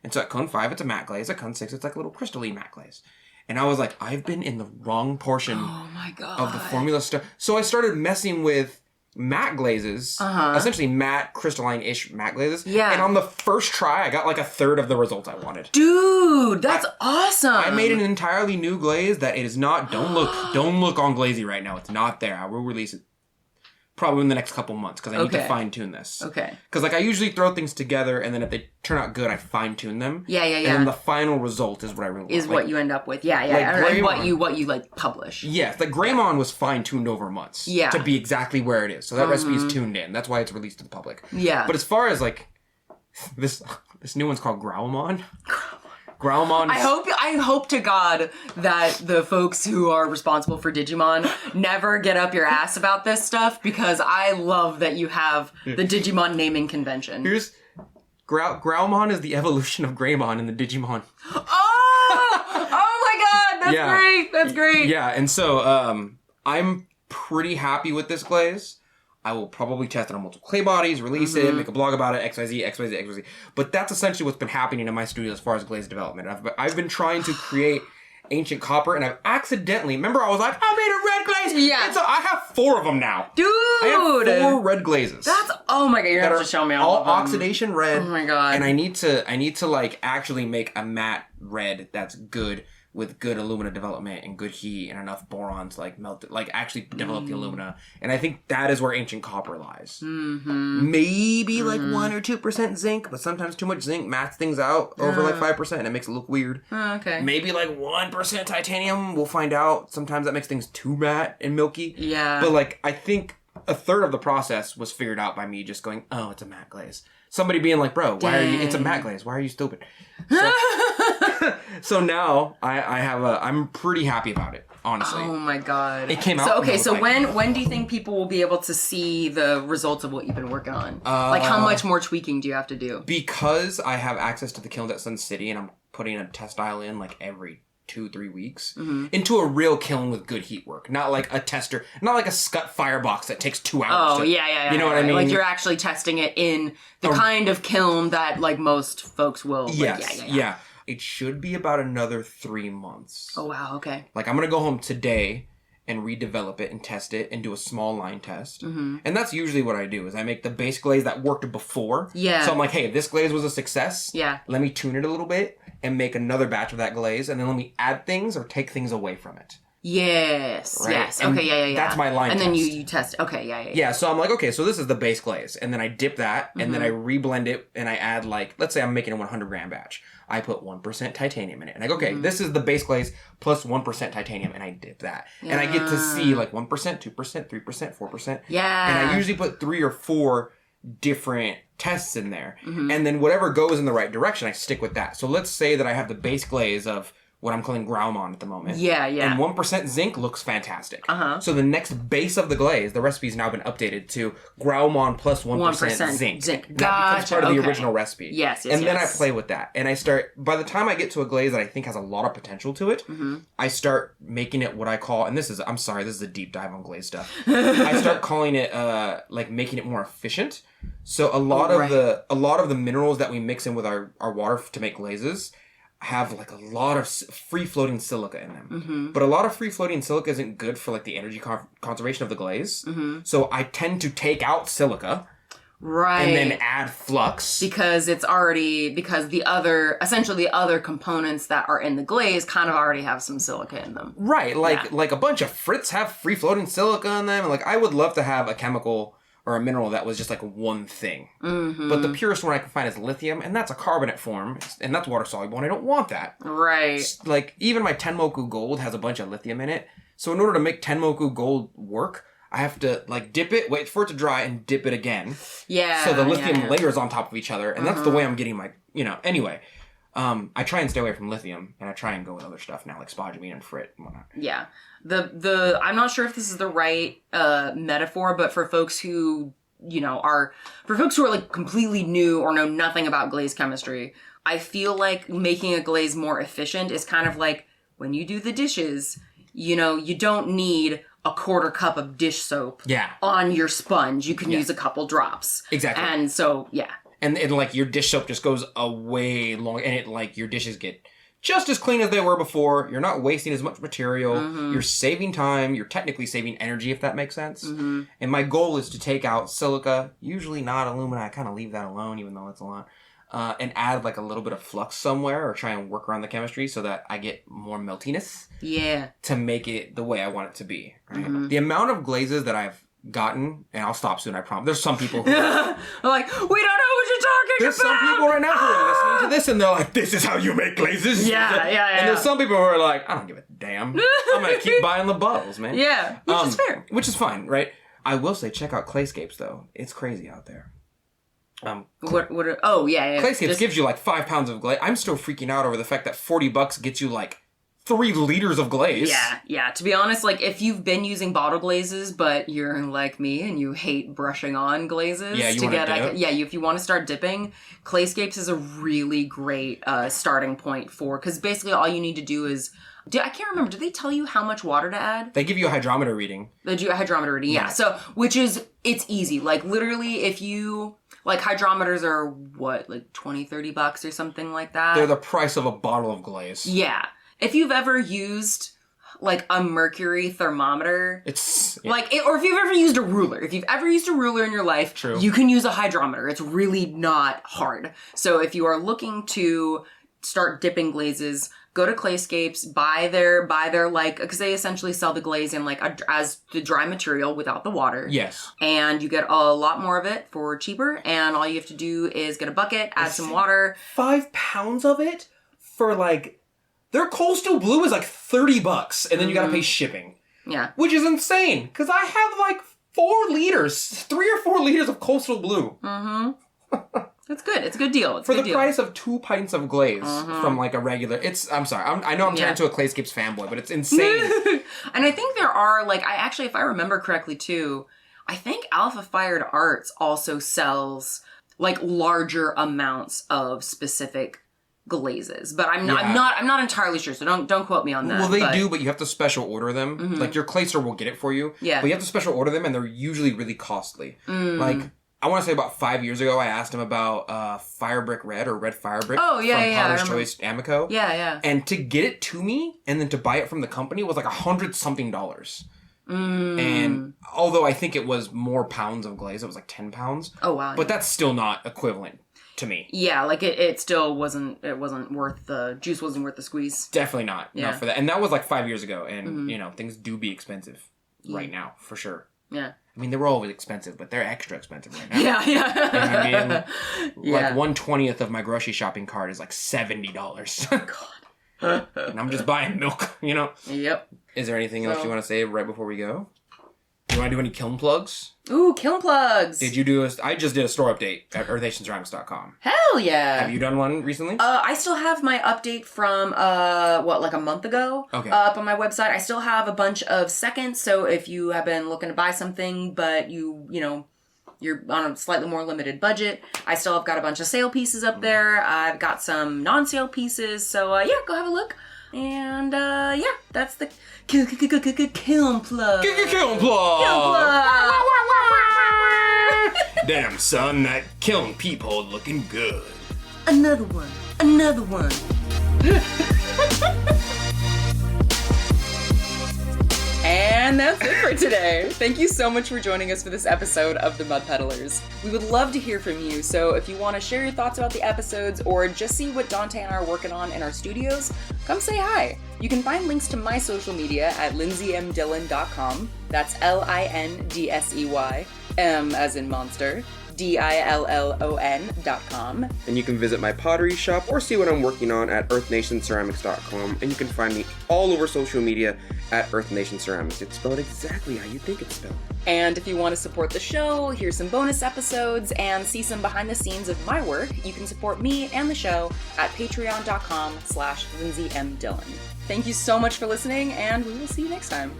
And so at cone 5, it's a matte glaze. At cone 6, it's like a little crystalline matte glaze. And I was like, I've been in the wrong portion of the formula stuff. So I started messing with matte glazes, essentially matte, crystalline-ish matte glazes. Yeah. And on the first try, I got like a third of the results I wanted. Dude, that's awesome. I made an entirely new glaze that it is not, don't look on Glazy right now. It's not there. I will release it probably in the next couple months because I need to fine-tune this. Okay. Because like I usually throw things together and then if they turn out good, I fine-tune them. Yeah. And then the final result is what I really want. Is what you end up with. Yeah. Like and what you like publish. Yes. Like Greymon was fine-tuned over months. Yeah. To be exactly where it is. So that recipe is tuned in. That's why it's released to the public. Yeah. But as far as like this new one's called Growlmon. Growlmon. I hope to God that the folks who are responsible for Digimon never get up your ass about this stuff because I love that you have the Digimon naming convention. Here's Growlmon is the evolution of Greymon in the Digimon. Oh my God, that's great. That's great. Yeah, and so I'm pretty happy with this glaze. I will probably test it on multiple clay bodies, release it, make a blog about it, XYZ. But that's essentially what's been happening in my studio as far as glaze development. I've been trying to create ancient copper, and I've accidentally, remember I was like, I made a red glaze? Yeah. And so I have 4 of them now. Dude! I have 4 red glazes. Oh my God, you're gonna have to show me all of them. Oxidation red. Oh my God. And I need to like actually make a matte red that's good, with good alumina development and good heat and enough boron to like melt it, like actually develop the alumina. And I think that is where ancient copper lies. Maybe like 1 or 2% zinc, but sometimes too much zinc mats things out over like 5% and it makes it look weird. Okay. Maybe like 1% titanium, we'll find out. Sometimes that makes things too matte and milky. Yeah. But like, I think a third of the process was figured out by me just going, oh, it's a matte glaze. Somebody being like, bro, why are you, it's a matte glaze. Why are you stupid? So now I'm pretty happy about it, honestly. Oh my God. It came out. So when do you think people will be able to see the results of what you've been working on? Like how much more tweaking do you have to do? Because I have access to the kilns at Sun City and I'm putting a test dial in like every 2-3 weeks into a real kiln with good heat work. Not like a tester, not like a scut firebox that takes 2 hours. Oh, yeah. You know what I mean? Like you're actually testing it in the kind of kiln that like most folks will. Yes. Yeah. It should be about another 3 months. Oh, wow. Okay. Like I'm going to go home today and redevelop it and test it and do a small line test. And that's usually what I do is I make the base glaze that worked before. Yeah. So I'm like, hey, this glaze was a success. Yeah. Let me tune it a little bit and make another batch of that glaze, and then let me add things or take things away from it. Yes. Right? Yes. And okay. Yeah. That's my line and test. then you test. Okay. Yeah. Yeah, so I'm like, okay, so this is the base glaze. And then I dip that, and then I reblend it, and I add like, let's say I'm making a 100 gram batch. I put 1% titanium in it. And I go, okay, this is the base glaze plus 1% titanium, and I dip that. Yeah. And I get to see like 1%, 2%, 3%, 4%. Yeah. And I usually put 3 or 4 different tests in there. And then whatever goes in the right direction, I stick with that. So let's say that I have the base glaze of what I'm calling Graumon at the moment. Yeah. And 1% zinc looks fantastic. So the next base of the glaze, the recipe's now been updated to Graumon plus 1% zinc. That becomes part of the original recipe. Yes. And then I play with that. And I start, by the time I get to a glaze that I think has a lot of potential to it, I start making it what I call, and this is, I'm sorry, this is a deep dive on glaze stuff. I start calling it, like making it more efficient. So a lot of the minerals that we mix in with our water to make glazes have like a lot of free floating silica in them. But a lot of free floating silica isn't good for like the energy conservation of the glaze. So I tend to take out silica. Right. And then add flux. Because the other components that are in the glaze kind of already have some silica in them. Right. Like a bunch of frits have free floating silica in them. And like I would love to have a chemical or a mineral that was just like one thing. But the purest one I can find is lithium, and that's a carbonate form, and that's water soluble, and I don't want that. Right. Like, even my Tenmoku Gold has a bunch of lithium in it, so in order to make Tenmoku Gold work, I have to, like, dip it, wait for it to dry, and dip it again. Yeah. So the lithium layers on top of each other, and that's the way I'm getting my, anyway. I try and stay away from lithium, and I try and go with other stuff now, like spodumene and frit and whatnot. Yeah. I'm not sure if this is the right metaphor, but for folks who, are like completely new or know nothing about glaze chemistry, I feel like making a glaze more efficient is kind of like when you do the dishes, you don't need a 1/4 cup of dish soap on your sponge. You can use a couple drops. Exactly. And so, yeah. And like your dish soap just goes away long, and it like your dishes get just as clean as they were before. You're not wasting as much material. You're saving time. You're technically saving energy, if that makes sense. And my goal is to take out silica, usually not alumina. I kind of leave that alone, even though it's a lot. And add like a little bit of flux somewhere, or try and work around the chemistry so that I get more meltiness. Yeah. To make it the way I want it to be. Right? The amount of glazes that I've gotten, and I'll stop soon, I promise. There's some people who are like, we don't know what you're talking there's about. Some people right now who are listening to this and they're like, this is how you make glazes. Yeah. And there's some people who are like, I don't give a damn. I'm gonna keep buying the bottles, man. Yeah, which is fair. Which is fine, right? I will say, check out Clayscapes though. It's crazy out there. Clayscapes gives you like 5 pounds of glaze. I'm still freaking out over the fact that $40 gets you like 3 liters of glaze. Yeah. To be honest, like, if you've been using bottle glazes, but you're like me and you hate brushing on glazes if you want to start dipping, Clayscapes is a really great starting point because basically all you need to do is... I can't remember. Did they tell you how much water to add? They give you a hydrometer reading. They do a hydrometer reading, yeah. So, it's easy. Like, literally, if you... Like, hydrometers are, what, like $20-$30 or something like that? They're the price of a bottle of glaze. Yeah. If you've ever used, like, a mercury thermometer... or if you've ever used a ruler. If you've ever used a ruler in your life, you can use a hydrometer. It's really not hard. So if you are looking to start dipping glazes, go to Clayscapes, buy their like, because they essentially sell the glaze in like as the dry material without the water. Yes. And you get a lot more of it for cheaper. And all you have to do is get a bucket, add some water. 5 pounds of it for like, their Coastal Blue is like $30, and then you gotta pay shipping. Yeah. Which is insane, because I have like 3 or 4 liters of Coastal Blue. It's good. It's a good deal. For the price of 2 pints of glaze from like a regular... I'm sorry. I know I'm turning into a Clayscapes fanboy, but it's insane. And I think there are, like, if I remember correctly too, I think Alpha Fired Arts also sells like larger amounts of specific glazes, but I'm not entirely sure, so don't quote me on that. Well, they do, but you have to special order them. Mm-hmm. Like, your clay store will get it for you, but you have to special order them, and they're usually really costly. Like, I want to say about 5 years ago, I asked him about Fire Brick Red or Red Fire Brick from Potter's Choice Amico. Yeah. And to get it to me, and then to buy it from the company was like $100-something. And although I think it was more pounds of glaze, it was like 10 pounds. Oh, wow. But that's still not equivalent to me. Yeah, like it still wasn't worth the juice, wasn't worth the squeeze. Definitely not. Yeah. Not for that. And that was like 5 years ago. And, things do be expensive right now, for sure. Yeah. I mean, they were always expensive, but they're extra expensive right now. Yeah. You know what I mean? Like 1/20th of my grocery shopping cart is like $70. God. And I'm just buying milk, Yep. Is there anything else you want to say right before we go? You want to do any kiln plugs? Ooh, kiln plugs. Did you do I just did a store update at earthnationceramics.com. Hell yeah. Have you done one recently? I still have my update from, like a month ago? Okay. Up on my website. I still have a bunch of seconds, so if you have been looking to buy something, but you're on a slightly more limited budget, I still have got a bunch of sale pieces up there. I've got some non-sale pieces, so go have a look. And, that's the kiln plug. Kiln plug! Damn, son, that kiln peephole looking good. Another one. And that's it for today. Thank you so much for joining us for this episode of the Mud Peddlers. We would love to hear from you, so if you want to share your thoughts about the episodes or just see what Donte and I are working on in our studios, come say hi. You can find links to my social media at lindseymdillon.com. That's LINDSEY, M as in monster, DILLON.com. And you can visit my pottery shop or see what I'm working on at earthnationceramics.com. And you can find me all over social media at Earth Nation Ceramics. It's spelled exactly how you think it's spelled. And if you want to support the show, hear some bonus episodes, and see some behind the scenes of my work, you can support me and the show at patreon.com/Lindsey M Dillon. Thank you so much for listening, and we will see you next time.